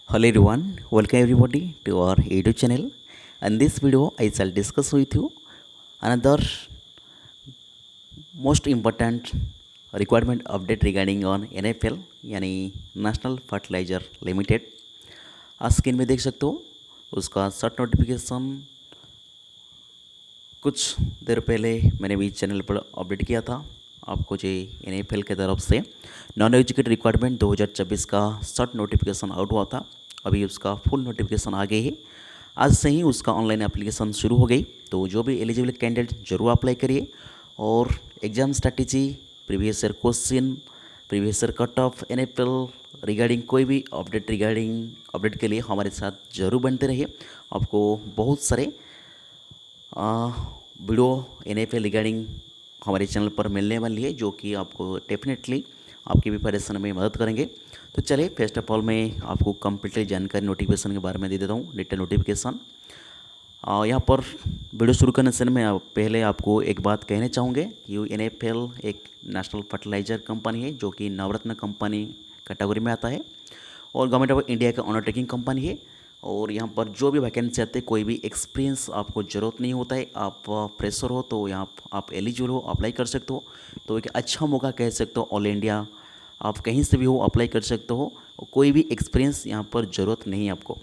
Hello everyone, welcome everybody to our YouTube channel. And this video I shall discuss with you another most important requirement update regarding on NFL यानी national fertiliser limited. आज screen में देख सकते हो उसका shirt notification कुछ देर पहले मैंने भी चैनल पर अपडेट किया था आपको जो NFL की तरफ से नॉन एजुकेटेड रिक्वायरमेंट 2024 का सर्ट नोटिफिकेशन आउट हुआ था। अभी उसका फुल नोटिफिकेशन आ गई है। आज से ही उसका ऑनलाइन एप्लीकेशन शुरू हो गई, तो जो भी एलिजिबल कैंडिडेट जरूर अप्लाई करिए। और exam strategy, previous year question, previous year cut off NFL regarding कोई भी अपडेट के लिए हमारे साथ ज़रूर बनते रहिए। आपको बहुत सारे वीडियो NFL रिगार्डिंग हमारे चैनल पर मिलने वाली है, जो कि आपको डेफिनेटली आपकी प्रिपरेशन में मदद करेंगे। तो चलिए फर्स्ट ऑफ ऑल मैं आपको कंप्लीटली जानकारी नोटिफिकेशन के बारे में दे देता हूँ, डिटेल नोटिफिकेशन। यहाँ पर वीडियो शुरू करने से मैं पहले आपको एक बात कहना चाहूँगे कि NFL एक नेशनल फर्टिलाइजर कंपनी है, जो कि नवरत्न कंपनी कैटेगरी में आता है और गवर्नमेंट ऑफ इंडिया का अंडरटेकिंग कंपनी है। और यहाँ पर जो भी वैकेंसी आते हैं, कोई भी एक्सपीरियंस आपको ज़रूरत नहीं होता है। आप फ्रेशर हो तो यहाँ आप एलिजिबल हो, अप्लाई कर सकते हो। तो एक अच्छा मौका कह सकते हो, ऑल इंडिया आप कहीं से भी हो अप्लाई कर सकते हो। कोई भी एक्सपीरियंस यहाँ पर ज़रूरत नहीं है आपको,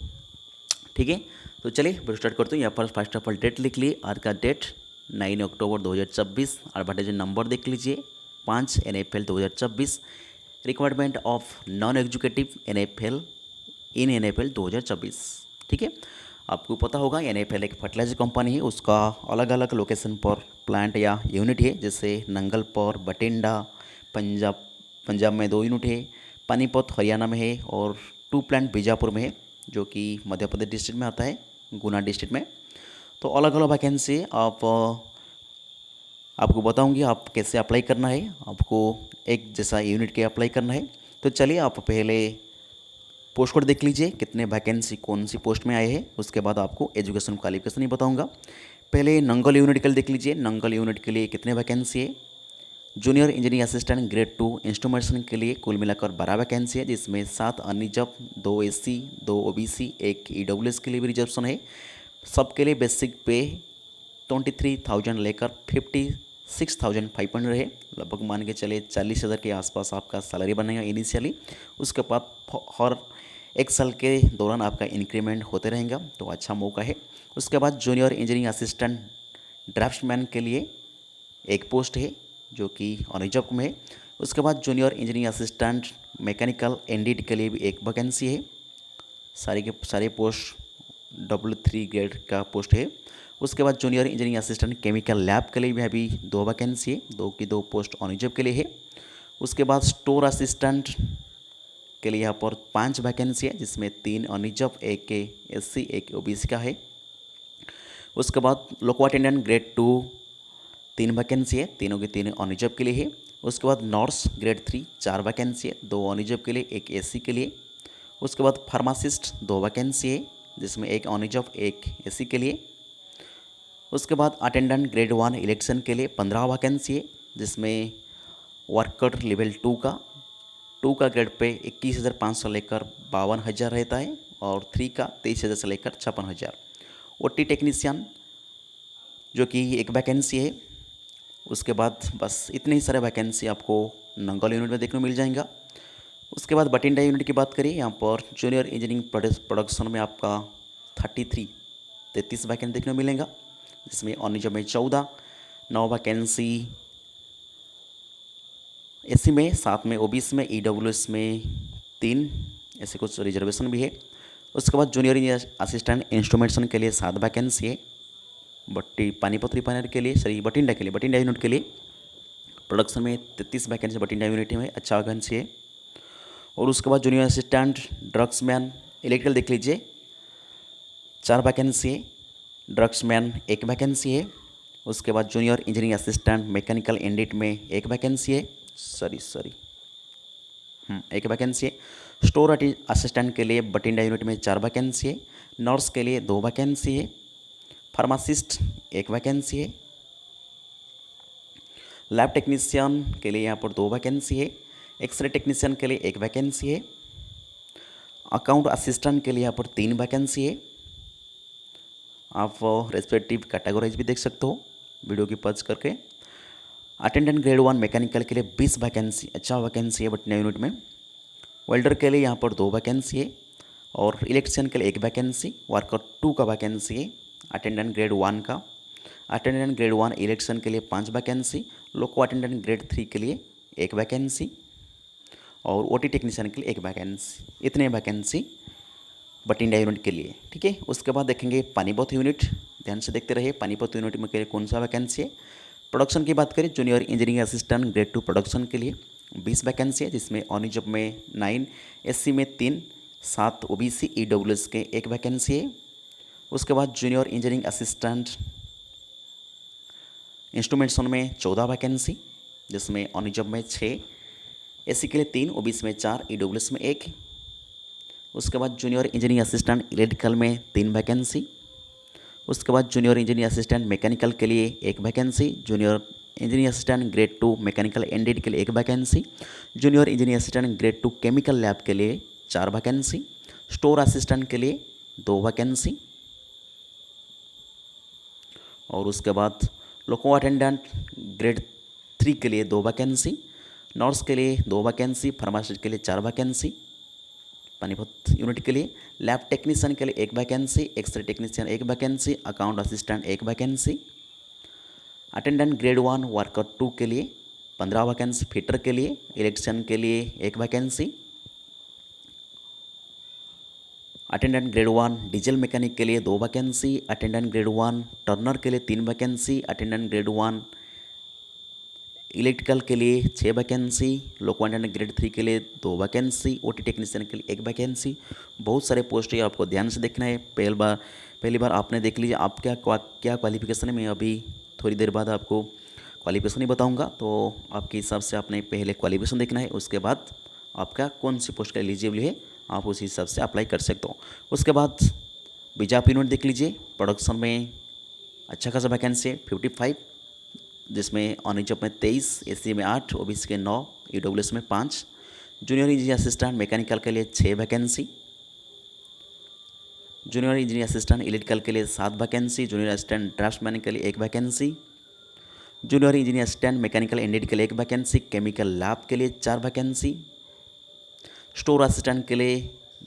ठीक है। तो चलिए वीडियो स्टार्ट करते हैं। यहाँ पर फर्स्ट ऑफ ऑल डेट लिख लिए, आज का डेट 9 अक्टूबर 2024। एडवर्टाइजमेंट नंबर देख लीजिए 5 NFL 2024। Requirement of non executive NFL in NFL 2024, ठीक है। आपको पता होगा NFL एक फर्टिलाइजर कंपनी है, उसका अलग अलग लोकेशन पर प्लांट या यूनिट है, जैसे नंगल पर, बठिंडा पंजाब में 2 यूनिट है, पानीपत हरियाणा में है और 2 प्लांट बीजापुर में है, जो कि मध्य प्रदेश डिस्ट्रिक्ट में आता है, गुना डिस्ट्रिक्ट में। तो अलग अलग वैकेंसी आपको बताऊंगी आप कैसे अप्लाई करना है। आपको एक जैसा यूनिट के अप्लाई करना है। तो चलिए आप पहले पोस्ट कोड देख लीजिए, कितने वैकेंसी कौन सी पोस्ट में आए हैं। उसके बाद आपको एजुकेशन क्वालिफिकेशन ही बताऊंगा। पहले नंगल यूनिट के लिए देख लीजिए, नंगल यूनिट के लिए कितने वैकेंसी है। Junior engineering assistant grade 2 instrumentation के लिए कुल मिलाकर 12 वैकेंसी है, जिसमें 7 अनरिजर्व, 2 SC, 2 OBC, 1 EWS के लिए भी रिजर्वेशन है। सबके लिए बेसिक पे 23,000 लेकर 56,500 है। लगभग मान के चले 40,000 के आसपास आपका सैलरी बनेगा इनिशियली। उसके बाद हर 1 साल के दौरान आपका इंक्रीमेंट होते रहेगा, तो अच्छा मौका है। उसके बाद जूनियर इंजीनियरिंग असिस्टेंट ड्राफ्ट्समैन के लिए एक पोस्ट है, जो कि अनरिजर्व में है। उसके बाद जूनियर इंजीनियरिंग असिस्टेंट मैकेनिकल एनडीड के लिए भी एक वैकेंसी है। सारे के सारे पोस्ट W3 ग्रेड का पोस्ट है। उसके बाद junior engineering assistant chemical lab के लिए भी अभी 2 वैकेंसी है, 2 की 2 पोस्ट अनरिजर्व के लिए है। उसके बाद स्टोर असिस्टेंट के लिए यहाँ पर 5 वैकेंसी है, जिसमें 3 अनरिजर्व, 1 के SC, 1 OBC का है। उसके बाद लोको अटेंडेंट ग्रेड 2 3 वैकेंसी है, तीनों की 3 अनरिजर्व के लिए है। उसके बाद नर्स ग्रेड 3 4 वैकेंसी है, 2 अनरिजर्व के लिए, 1 SC के लिए। उसके बाद फार्मासिस्ट 2 वैकेंसी है, जिसमें 1 अनरिजर्व, 1 SC के लिए। उसके बाद अटेंडेंट ग्रेड 1 इलेक्शन के लिए 15 वैकेंसी है, जिसमें वर्कर लेवल 2 का ग्रेड पे 21,500 लेकर 52,000 रहता है और 3 का 23,000 से लेकर 56,000। OT टेक्नीशियन जो कि 1 वैकेंसी है। उसके बाद बस इतने ही सारे वैकेंसी आपको नंगल यूनिट में देखने को मिल जाएगा। उसके बाद बठिंडा यूनिट की बात करिए, यहाँ पर जूनियर इंजीनियरिंग प्रोडक्शन में आपका 33 वैकेंसी देखने को मिलेगा, जिसमें अनरिजर्व में 14, 9 वैकेंसी SC में, 7 में OBC में, EWS में 3, ऐसे कुछ रिजर्वेशन भी है। उसके बाद जूनियर इंजीनियर असिस्टेंट इंस्ट्रूमेंटेशन के लिए 7 वैकेंसी है। पानीपत रिफाइनरी के लिए, सॉरी बठिंडा यूनिट के लिए प्रोडक्शन में 33 वैकेंसी बठिंडा यूनिट में, अच्छा वैकेंसी है। और उसके बाद जूनियर असिस्टेंट ड्रग्समैन इलेक्ट्रिकल देख लीजिए, 4 वैकेंसी है। ड्रग्समैन 1 वैकेंसी है। उसके बाद जूनियर इंजीनियरिंग असिस्टेंट मैकेनिकल एंडिट में 1 वैकेंसी है, एक वैकेंसी है। स्टोर असिस्टेंट के लिए बठिंडा यूनिट में 4 वैकेंसी है। नर्स के लिए 2 वैकेंसी है। फार्मासिस्ट 1 वैकेंसी है। लैब टेक्नीशियन के लिए यहाँ पर 2 वैकेंसी है। एक्सरे टेक्नीशियन के लिए 1 वैकेंसी है। अकाउंट असिस्टेंट के लिए यहाँ पर 3 वैकेंसी है। आप रेस्पेक्टिव कैटेगराइज भी देख सकते हो वीडियो की पॉज करके। अटेंडेंट ग्रेड 1 मैकेनिकल के लिए 20 वैकेंसी, अच्छा वैकेंसी है बटनिया यूनिट में। वेल्डर के लिए यहाँ पर 2 वैकेंसी है और इलेक्ट्रिशियन के लिए 1 वैकेंसी, वर्कर 2 का वैकेंसी है अटेंडेंट ग्रेड 1 का। अटेंडेंट ग्रेड 1 इलेक्ट्रिशियन के लिए 5 वैकेंसी, लोको अटेंडेंट ग्रेड 3 के लिए 1 वैकेंसी और ओटी टेक्नीशियन के लिए 1 वैकेंसी। इतने वैकेंसी बठिंडा यूनिट के लिए, ठीक है। उसके बाद देखेंगे पानीपत यूनिट, ध्यान से देखते रहिए पानीपत यूनिट में के लिए कौन सा वैकेंसी है। प्रोडक्शन की बात करें, junior engineering assistant grade 2 production के लिए 20 वैकेंसी है, जिसमें ऑन जॉब में 9, एससी में 3, 7 ओबीसी ईडब्ल्यूएस के 1 वैकेंसी है। उसके बाद जूनियर इंजीनियरिंग असिस्टेंट इंस्ट्रूमेंटेशन में 14 वैकेंसी, जिसमें ऑन जॉब में 6, एससी के लिए 3, ओबीसी में 4, ईडब्ल्यूएस में 1। उसके बाद जूनियर इंजीनियरिंग असिस्टेंट इलेक्ट्रिकल में 3 वैकेंसी। उसके बाद जूनियर इंजीनियरिंग असिस्टेंट मैकेनिकल के लिए 1 vacancy, junior engineering assistant grade 2 mechanical ended के लिए 1 vacancy, junior engineering assistant grade 2 chemical lab के लिए 4 वैकेंसी, स्टोर असिस्टेंट के लिए 2 वैकेंसी। और उसके बाद लोको अटेंडेंट ग्रेड 3 के लिए 2 वैकेंसी, नर्स के लिए 2 वैकेंसी, फार्मासिस्ट के लिए 4 वैकेंसी पानीपत यूनिट के लिए। लैब टेक्नीशियन के लिए 1 vacancy, x-ray technician 1 vacancy, account assistant 1 vacancy. Attendant grade 1 worker 2 के लिए 15 वैकेंसी, फिटर के लिए, इलेक्ट्रिशियन के लिए 1 vacancy. Attendant grade 1 diesel mechanic के लिए 2 वैकेंसी, अटेंडेंट ग्रेड 1 टर्नर के लिए 3 वैकेंसी, अटेंडेंट ग्रेड 1 इलेक्ट्रिकल के लिए 6 वैकेंसी, लोको अटेंडेंट ग्रेड 3 के लिए 2 वैकेंसी, ओटी टेक्नीशियन के लिए 1 वैकेंसी। बहुत सारे पोस्ट है, आपको ध्यान से देखना है। पहली बार आपने देख लीजिए आप क्या क्वालिफिकेशन है। मैं अभी थोड़ी देर बाद आपको क्वालिफिकेशन ही बताऊंगा, तो आपके हिसाब से आपने पहले क्वालिफिकेशन देखना है, उसके बाद आपका कौन सी पोस्ट का एलिजिबल है आप उसी हिसाब से अप्लाई कर सकते हो। उसके बाद बीजापुर यूनिट देख लीजिए, प्रोडक्शन में अच्छा खासा वैकेंसी है 55, जिसमें ऑन जॉब में 23, एससी में 8, ओबीसी के 9, ईडब्ल्यूएस में 5। जूनियर इंजीनियर असिस्टेंट मैकेनिकल के लिए 6 vacancy, junior engineer assistant electrical के लिए 7 वैकेंसी, जूनियर असिस्टेंट ड्राफ्ट्समैन के लिए 1 vacancy, junior engineer assistant mechanical ended के लिए 1 वैकेंसी, केमिकल लैब के लिए 4 वैकेंसी, स्टोर असिस्टेंट के लिए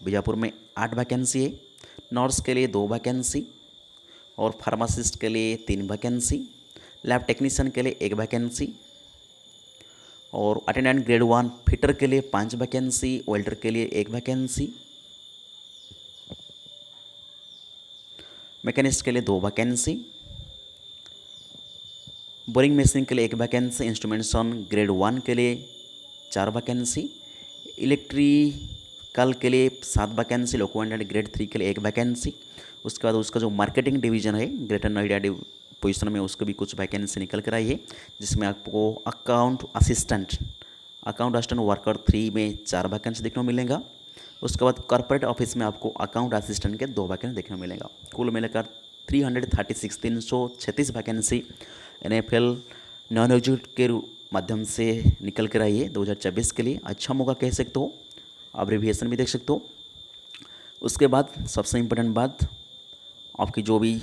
बीजापुर में 8 वैकेंसी है, नर्स के लिए 2 वैकेंसी और फार्मासिस्ट के लिए 3 वैकेंसी, लैब टेक्नीशियन के लिए 1 वैकेंसी और अटेंडेंट ग्रेड 1 फिटर के लिए 5 वैकेंसी, वेल्डर के लिए 1 वैकेंसी, मैकेनिस्ट के लिए 2 वैकेंसी, बोरिंग मशीन के लिए 1 वैकेंसी, इंस्ट्रूमेंटेशन ग्रेड 1 के लिए 4 वैकेंसी, इलेक्ट्रिकल के लिए 7 वैकेंसी, लोको अटेंडेंट ग्रेड 3 के लिए 1 वैकेंसी। उसके बाद उसका जो मार्केटिंग डिवीजन है ग्रेटर नोएडा पोजीशन में, उसको भी कुछ वैकेंसी निकल कर आई है, जिसमें आपको अकाउंट असिस्टेंट वर्कर 3 में 4 वैकेंसी देखने को मिलेगा। उसके बाद कॉर्पोरेट ऑफिस में आपको अकाउंट असिस्टेंट के 2 वैकेंसी देखने को मिलेगा। कुल मिलाकर 336 वैकेंसी NFL नॉन एग्जीक्यूटिव के माध्यम से निकल कर आई है 2024 के लिए। अच्छा मौका कह सकते हो, अब्रिविएशन भी देख सकते हो। उसके बाद सबसे इम्पोर्टेंट बात, आपकी जो भी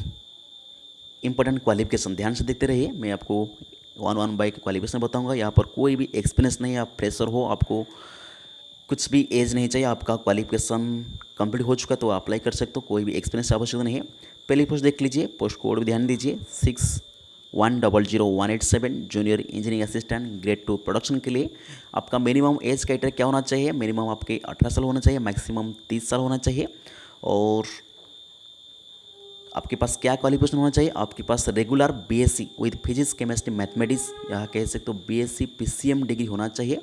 इंपॉर्टेंट क्वालिफिकेशन ध्यान से देखते रहिए। मैं आपको 1 बाय क्वालिफिकेशन बताऊंगा। यहाँ पर कोई भी एक्सपीरियंस नहीं है, आप फ्रेशर हो, आपको कुछ भी एज नहीं चाहिए, आपका क्वालिफिकेशन कंप्लीट हो चुका तो अप्लाई कर सकते हो, कोई भी एक्सपीरियंस आवश्यक नहीं है। पहली पोस्ट देख लीजिए, पोस्ट कोड भी ध्यान दीजिए 61000187, junior engineering assistant grade 2 production के लिए। आपका मिनिमम एज क्राइटेरिया क्या होना चाहिए? मिनिमम आपके 18 साल होना चाहिए, मैक्सिमम 30 साल होना चाहिए। और आपके पास क्या क्वालिफिकेशन होना चाहिए? आपके पास regular BSc with physics chemistry mathematics, या कह सकते हो बीएससी पीसीएम डिग्री होना चाहिए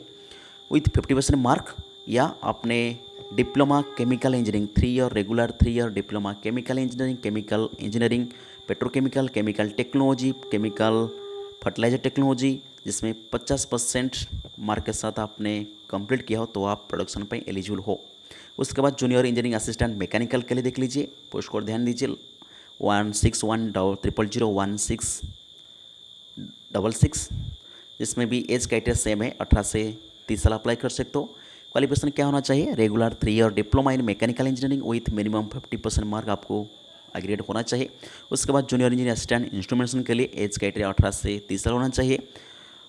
विथ 50% मार्क, या आपने diploma chemical engineering 3 year regular, 3 year diploma chemical engineering petrochemical, chemical technology, chemical fertilizer technology, जिसमें 50% मार्क के साथ आपने कंप्लीट किया हो तो आप प्रोडक्शन पर एलिजिबल हो। उसके बाद जूनियर इंजीनियरिंग असिस्टेंट मैकेनिकल के लिए देख लीजिए, पोस्ट कोड ध्यान दीजिए 1610001666, जिसमें भी एज क्राइटेरिया सेम है, 18 से 30 साल अप्लाई कर सकते हो। क्वालिफिकेशन क्या होना चाहिए, regular 3 year diploma in mechanical engineering with minimum 50% mark आपको एग्रीगेट होना चाहिए। उसके बाद जूनियर इंजीनियर असिस्टेंट इंस्ट्रूमेंटेशन के लिए एज क्राइटेरिया 18 से 30 साल होना चाहिए।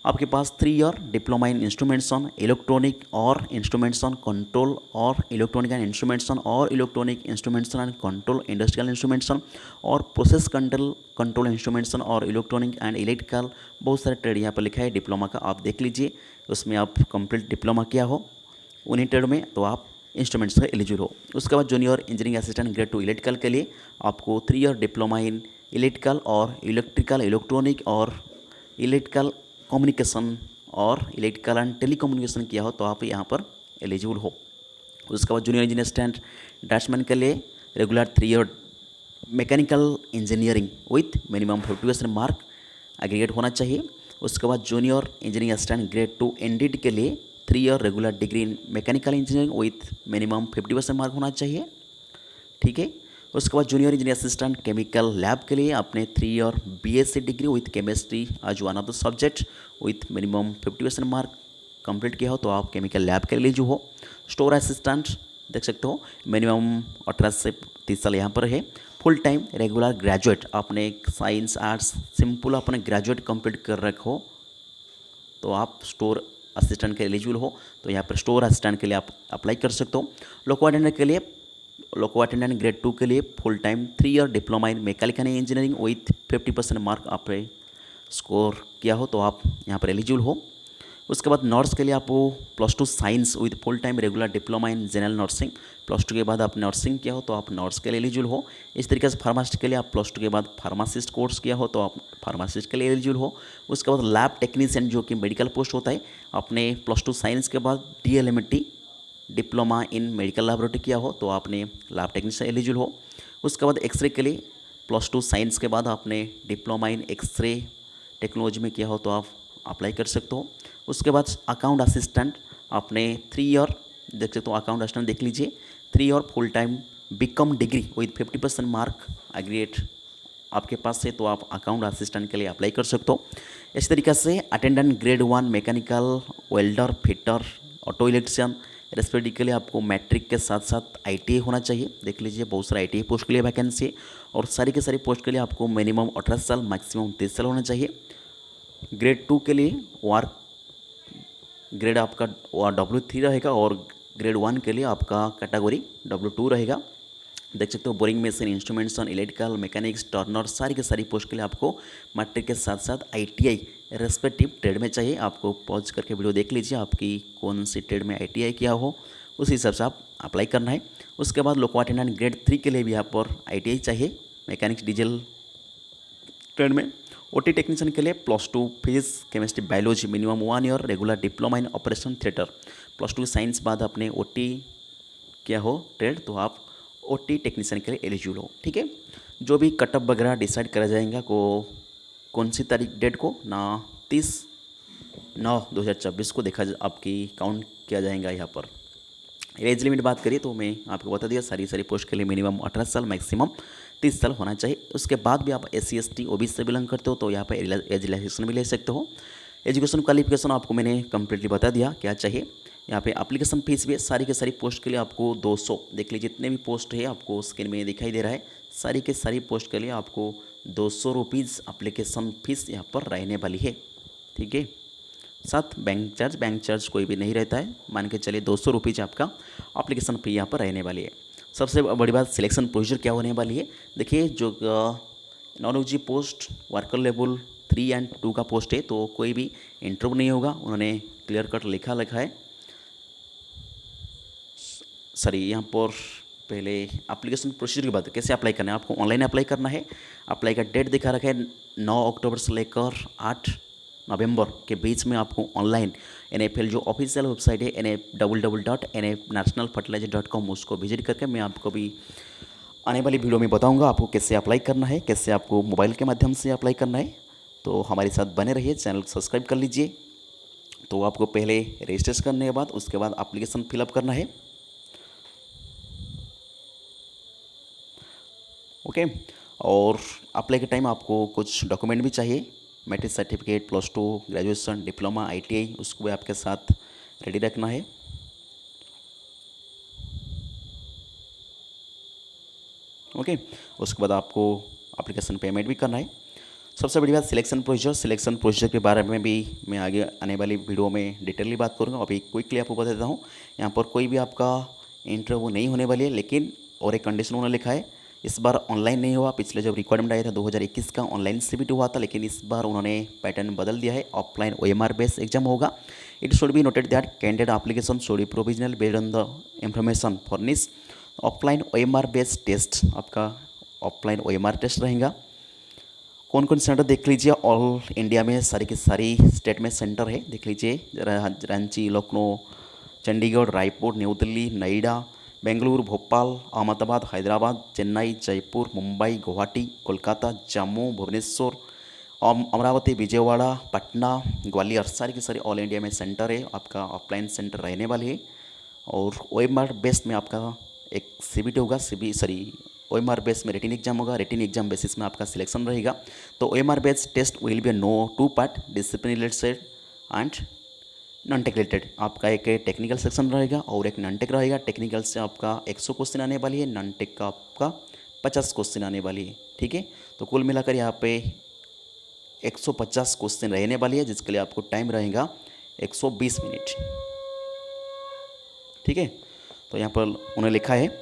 आपके पास 3 year diploma in instrumentation electronic और इंस्ट्रूमेंटेशन कंट्रोल और इलेक्ट्रॉनिक एंड इंस्ट्रूमेंटेशन और electronic instrumentation and control industrial instrumentation और प्रोसेस कंट्रोल इंस्ट्रूमेंटेशन और इलेक्ट्रॉनिक एंड इलेक्ट्रिकल, बहुत सारे ट्रेड यहाँ पर लिखा है डिप्लोमा का, आप देख लीजिए। उसमें आप कंप्लीट डिप्लोमा किया हो उन्हीं ट्रेड में तो आप इंस्ट्रूमेंट्स का एलिजिबल हो। उसके बाद junior engineering assistant grade 2 electrical के लिए आपको 3 ईयर डिप्लोमा इन इलेक्ट्रिकल और इलेक्ट्रिकल इलेक्ट्रॉनिक और इलेक्ट्रिकल कम्युनिकेशन और इलेक्ट्रिकल एंड टेलीकम्युनिकेशन किया हो तो आप यहाँ पर एलिजिबल हो। उसके बाद जूनियर इंजीनियर असिस्टेंट ड्राफ्ट्समैन के लिए regular 3 year mechanical engineering with minimum 50% mark aggregate होना चाहिए। उसके बाद जूनियर इंजीनियरिंग असिस्टेंट ग्रेड 2 एनडीड के लिए 3 year regular degree in mechanical engineering with minimum 50% mark होना चाहिए, ठीक है। उसके बाद junior engineer assistant chemical lab के लिए आपने 3 year BSc degree with chemistry as one of the subject with minimum 50% mark complete किया हो तो आप केमिकल लैब के लिए जो हो। स्टोर असिस्टेंट देख सकते हो मिनिमम 18 से 30 साल यहाँ पर है। फुल टाइम रेगुलर ग्रेजुएट आपने साइंस आर्ट्स सिंपल अपने ग्रेजुएट कंप्लीट कर रखो तो आप स्टोर असिस्टेंट के एलिजिबल हो, तो यहाँ पर स्टोर असिस्टेंट के लिए आप अप्लाई कर सकते हो। लोको अटेंडेंट के लिए लोको अटेंडेंट ग्रेड 2 के लिए full time 3 year diploma in mechanical engineering with 50% mark आपने स्कोर किया हो तो आप यहाँ पर एलिजिबल हो। उसके बाद नर्स के लिए आपको +2 science with full time regular diploma in general nursing, +2 के बाद आप नर्सिंग किया हो तो आप नर्स के लिए एलिजिबल हो। इस तरीके से फार्मासिस्ट के लिए आप +2 के बाद फार्मासिस्ट कोर्स किया हो तो आप फार्मासिस्ट के लिए एलिजिबल हो। उसके बाद लैब टेक्नीशियन जो कि मेडिकल पोस्ट होता है, आपने +2 साइंस के बाद DLMT diploma in medical laboratory किया हो तो आपने लैब टेक्नीशियन एलिजिबल हो। उसके बाद एक्सरे के लिए +2 साइंस के बाद आपने डिप्लोमा इन एक्सरे टेक्नोलॉजी में किया हो तो आप अप्लाई कर सकते हो। उसके बाद अकाउंट असिस्टेंट आपने 3 ईयर देख सकते हो, अकाउंट असिस्टेंट देख लीजिए 3 year full time BCom degree with 50% mark aggregate आपके पास है तो आप अकाउंट असिस्टेंट के लिए अप्लाई कर सकते हो। इस तरीके से attendant grade 1 mechanical welder fitter auto electrician respective के लिए आपको मैट्रिक के साथ साथ ITI होना चाहिए। देख लीजिए बहुत सारा ITI पोस्ट के लिए वैकेंसी है और सारी के सारी पोस्ट के लिए आपको मिनिमम 18 साल मैक्सिमम 30 साल होना चाहिए। ग्रेड 2 के लिए वर्क ग्रेड आपका W3 रहेगा और ग्रेड 1 के लिए आपका कैटेगरी W2 रहेगा। देख सकते हो boring machine instrumentation electrical mechanics Turner सारी के सारी पोस्ट के लिए आपको मैट्रिक के साथ साथ ITI रेस्पेक्टिव ट्रेड में चाहिए। आपको पॉज करके वीडियो देख लीजिए आपकी कौन सी ट्रेड में ITI किया हो उसी हिसाब से आप अप्लाई करना है। उसके बाद लोको अटेंडेंट ग्रेड 3 के लिए भी यहाँ पर ITI चाहिए मैकेनिक्स डीजल ट्रेड में। OT टेक्नीशियन के लिए +2 physics chemistry biology minimum 1 year regular diploma in operation theatre, +2 science बाद आपने OT किया हो ट्रेड तो आप OT टेक्नीशियन के लिए एलिजिबल हो, ठीक है। जो भी कटअप वगैरह डिसाइड करा जाएगा को कौन सी तारीख डेट को ना 30/9/2024 को देखा आपकी काउंट किया जाएगा। यहाँ पर एज लिमिट बात करिए तो मैं आपको बता दिया सारी पोस्ट के लिए मिनिमम 18 साल मैक्सिमम 30 साल होना चाहिए। उसके बाद भी आप SC ST OBC से बिलोंग करते हो तो यहाँ पर एज रिलैक्सेशन भी ले सकते हो। एजुकेशन क्वालिफिकेशन आपको मैंने कम्प्लीटली बता दिया क्या चाहिए। यहाँ पे एप्लीकेशन फीस भी है सारी के सारी पोस्ट के लिए आपको 200, देख लीजिए जितने भी पोस्ट है आपको स्क्रीन में दिखाई दे रहा है, सारी के सारी पोस्ट के लिए आपको 200 रुपीज़ एप्लीकेशन फ़ीस यहाँ पर रहने वाली है, ठीक है। साथ बैंक चार्ज कोई भी नहीं रहता है, मान के चलिए 200 रुपीज़ आपका एप्लीकेशन फ़ी यहाँ पर रहने वाली है। सबसे बड़ी बात सिलेक्शन प्रोसीजर क्या होने वाली है, देखिए जो नॉन-OG पोस्ट वर्कर लेवल 3 एंड 2 का पोस्ट है तो कोई भी इंटरव्यू नहीं होगा, उन्होंने क्लियर कट लिखा है। सॉरी यहाँ पर पहले एप्लीकेशन प्रोसीजर की बात है, कैसे अप्लाई करना है, आपको ऑनलाइन अप्लाई करना है। अप्लाई का डेट दिखा रखा है 9 अक्टूबर से लेकर 8 नवंबर के बीच में आपको ऑनलाइन NFL जो ऑफिशियल वेबसाइट है www.nfnationalfertilizer.com उसको विजिट करके मैं आपको भी आने वाली वीडियो में बताऊंगा आपको कैसे अप्लाई करना है, कैसे आपको मोबाइल के माध्यम से अप्लाई करना है। तो हमारे साथ बने रहिए, चैनल सब्सक्राइब कर लीजिए। तो आपको पहले रजिस्ट्रेशन करने के बाद उसके बाद एप्लीकेशन फिलअप करना है, ओके। और अप्लाई के टाइम आपको कुछ डॉक्यूमेंट भी चाहिए, matric certificate +2 graduation diploma ITI उसको भी आपके साथ रेडी रखना है, ओके। उसके बाद आपको एप्लीकेशन पेमेंट भी करना है। सबसे बड़ी बात सिलेक्शन प्रोसीजर के बारे में भी मैं आगे आने वाली वीडियो में डिटेलली बात करूँगा। अभी क्विकली आपको बता देता हूँ, यहाँ पर कोई भी आपका इंटरव्यू नहीं होने वाली है, लेकिन और एक कंडीशन उन्होंने लिखा है, इस बार ऑनलाइन नहीं हुआ। पिछले जब रिक्वायरमेंट आया था 2021 का ऑनलाइन सीबीटी हुआ था, लेकिन इस बार उन्होंने पैटर्न बदल दिया है, ऑफलाइन ओएमआर बेस्ड एग्जाम होगा। It should be noted that candidate application should be provisional based on the information furnish. Offline OMR based test आपका ऑफलाइन ओएमआर टेस्ट रहेगा। कौन कौन सेंटर देख लीजिए, ऑल इंडिया में सारी की सारी स्टेट में सेंटर है, देख लीजिए। रांची, लखनऊ, चंडीगढ़, रायपुर, न्यू दिल्ली, नोएडा, बेंगलुरु, भोपाल, अहमदाबाद, हैदराबाद, चेन्नई, जयपुर, मुंबई, गुवाहाटी, कोलकाता, जम्मू, भुवनेश्वर, अमरावती, विजयवाड़ा, पटना, ग्वालियर, सारी की सारी ऑल इंडिया में सेंटर है। आपका ऑफलाइन सेंटर रहने वाली है। और ओएमआर बेस्ड में आपका एक सीबीटी होगा, ओएमआर बेस में रिटन एग्जाम होगा। रिटन एग्जाम बेसिस में आपका सिलेक्शन रहेगा। तो OMR base test will be no two part, discipline related and non tech related. आपका एक टेक्निकल सेक्शन रहेगा और एक नॉन टेक रहेगा। टेक्निकल से आपका 100 क्वेश्चन आने वाली है, नॉन टेक का आपका 50 क्वेश्चन आने वाली है। ठीक है, तो कुल मिलाकर यहाँ पे 150 क्वेश्चन रहने वाली है, जिसके लिए आपको टाइम रहेगा 120 मिनट। ठीक है, तो यहाँ पर उन्होंने लिखा है,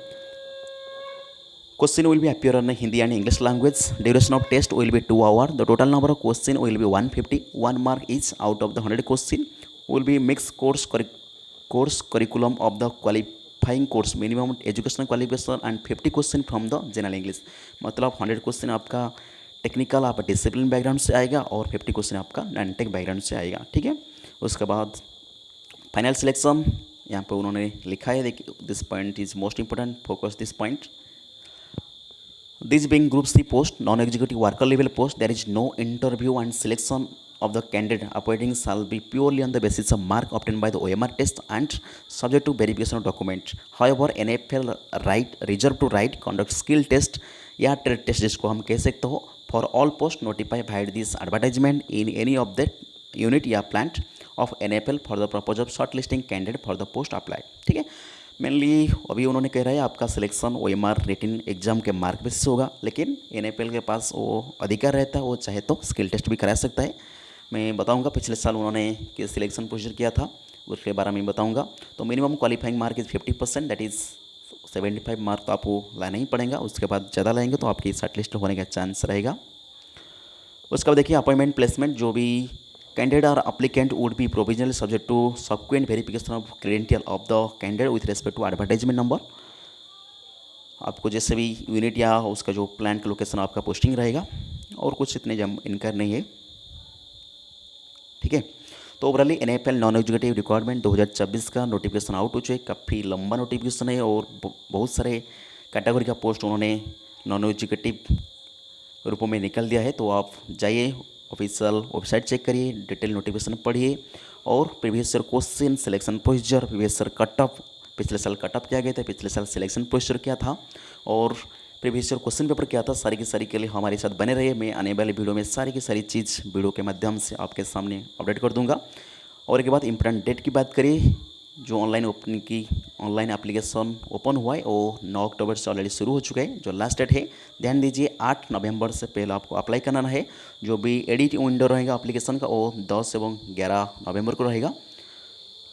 question will be appear on Hindi and English language. Duration of test will be 2 hours. The total number of question will be 150. 1 mark each out of the 100 question will be mixed course curriculum of the qualifying course. Minimum educational qualification and 50 question from the general English. मतलब 100 question आपका technical आप discipline background से आएगा और 50 question आपका non tech background से आएगा। ठीक है, उसके बाद फाइनल सिलेक्शन यहाँ पे उन्होंने लिखा है, देखिए this point is most important, focus this point. This being Group C post, non-executive worker level post, there is no interview and selection of the candidate appointing shall be purely on the basis of mark obtained by the OMR test and subject to verification of document. However, NFL reserve to right conduct skill test या trade test जिसको हम कह सकते हो for all post notified by this advertisement in any of the unit या plant of NFL for the purpose of shortlisting candidate for the post apply. ठीक है, mainly अभी उन्होंने कह रहा है आपका सिलेक्शन ओएमआर रिटन एग्जाम के मार्क बेसिस होगा, लेकिन NFL के पास वो अधिकार रहता है, वो चाहे तो स्किल टेस्ट भी करा सकता है। मैं बताऊंगा पिछले साल उन्होंने किस सिलेक्शन प्रोसीजर किया था उसके बारे में बताऊंगा। तो minimum qualifying mark is 50%, that is 75 mark तो आपको लाना ही पड़ेगा। उसके बाद ज़्यादा लाएंगे तो आपकी शॉर्ट लिस्ट होने का चांस रहेगा। उसके बाद देखिए अपॉइंटमेंट प्लेसमेंट, जो भी candidate or applicant would be provisionally subject to subsequent verification of credential of the candidate with respect to advertisement number। आपको जैसे भी यूनिट या उसका जो प्लान का लोकेशन आपका पोस्टिंग रहेगा, और कुछ इतने जम इनकर नहीं है। ठीक है, तो ओवरऑली NFL नॉन एग्जीक्यूटिव रिक्वायरमेंट 2024 का नोटिफिकेशन आउट हो चुके, काफ़ी लंबा नोटिफिकेशन है और बहुत सारे कैटेगरी का पोस्ट उन्होंने नॉन एग्जीक्यूटिव रूपों में निकल दिया है। तो आप जाइए ऑफिशियल वेबसाइट चेक करिए, डिटेल नोटिफिकेशन पढ़िए और previous year question, selection procedure, previous year cut off, पिछले साल कट ऑफ क्या गए थे, पिछले साल सिलेक्शन प्रोसीजर क्या था और प्रीवियस ईयर क्वेश्चन पेपर क्या था, सारी की सारी के लिए हमारे साथ बने रहिए। मैं आने वाली वीडियो में सारी की सारी चीज़ वीडियो के माध्यम से आपके सामने अपडेट कर दूंगा। और एक बात इंपॉर्टेंट डेट की बात करिए, जो ऑनलाइन एप्लीकेशन ओपन हुआ है वो 9 अक्टूबर से ऑलरेडी शुरू हो चुका है। जो लास्ट डेट है ध्यान दीजिए 8 नवंबर से पहले आपको अप्लाई करना है। जो भी एडिट विंडो रहेगा एप्लीकेशन का वो 10 एवं 11 नवंबर को रहेगा।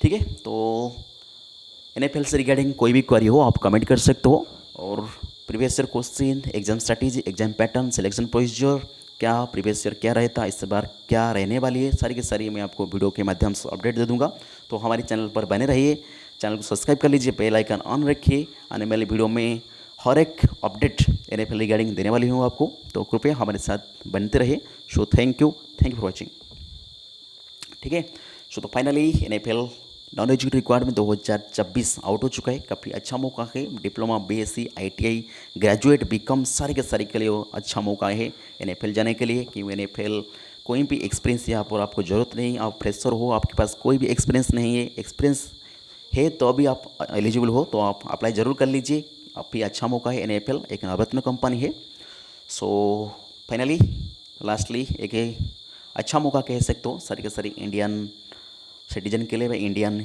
ठीक है, तो NFL से रिगार्डिंग कोई भी क्वेरी हो आप कमेंट कर सकते हो। और previous year question, exam strategy, exam pattern, selection procedure क्या, प्रीवियस ईयर क्या रहता है, इस बार क्या रहने वाली है, सारी की सारी मैं आपको वीडियो के माध्यम से अपडेट दे दूंगा। तो हमारे चैनल पर बने रहिए, चैनल को सब्सक्राइब कर लीजिए, बेल आइकन ऑन रखिए। आने वाली वीडियो में हर एक अपडेट NFL रिगार्डिंग देने वाली हूँ आपको, तो कृपया हमारे साथ बनते रहिए। So thank you for watching. ठीक है, सो तो finally NFL non educative requirement 2026 out हो चुका है। काफ़ी अच्छा मौका है, diploma, BSc, ITI, graduate, BCom सारे के सारे के लिए अच्छा मौका है NFL जाने के लिए। कि NFL कोई भी एक्सपीरियंस यहाँ पर आपको ज़रूरत नहीं, आप फ्रेशर हो, आपके पास कोई भी एक्सपीरियंस नहीं है, एक्सपीरियंस है तो अभी आप एलिजिबल हो तो आप अप्लाई ज़रूर कर लीजिए। काफ़ी अच्छा मौका है, NFL एक नवरत्न कंपनी है। सो फाइनली लास्टली एक अच्छा मौका कह सकते हो सारी के सारी इंडियन सिटीजन के लिए, इंडियन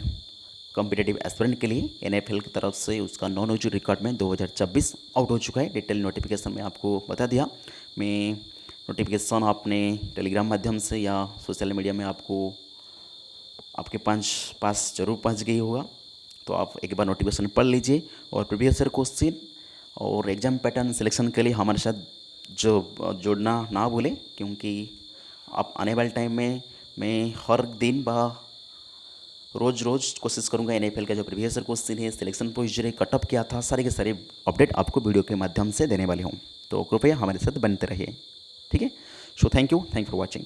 कॉम्पिटिटिव एस्पिरेंट के लिए एनएफएल की तरफ से उसका नॉन ओजू रिकॉर्ड में 2026 आउट हो चुका है। डिटेल नोटिफिकेशन में आपको बता दिया। मैं नोटिफिकेशन आपने टेलीग्राम माध्यम से या सोशल मीडिया में आपको आपके पास जरूर पहुंच गई होगा। तो आप एक बार नोटिफिकेशन पढ़ लीजिए और प्रीवियस ईयर क्वेश्चन और एग्ज़ाम पैटर्न सिलेक्शन के लिए हमारे साथ जो जोड़ना ना भूलें, क्योंकि आप आने वाले टाइम में मैं हर दिन रोज़ कोशिश करूंगा एनएफएल का जो प्रीवियस ईयर क्वेश्चन है, सिलेक्शन प्रोसीजर है, कटअप क्या था, सारे के सारे अपडेट आपको वीडियो के माध्यम से देने वाली हूँ। तो कृपया हमारे साथ बनते रहिए। ठीक है। So thank you for watching.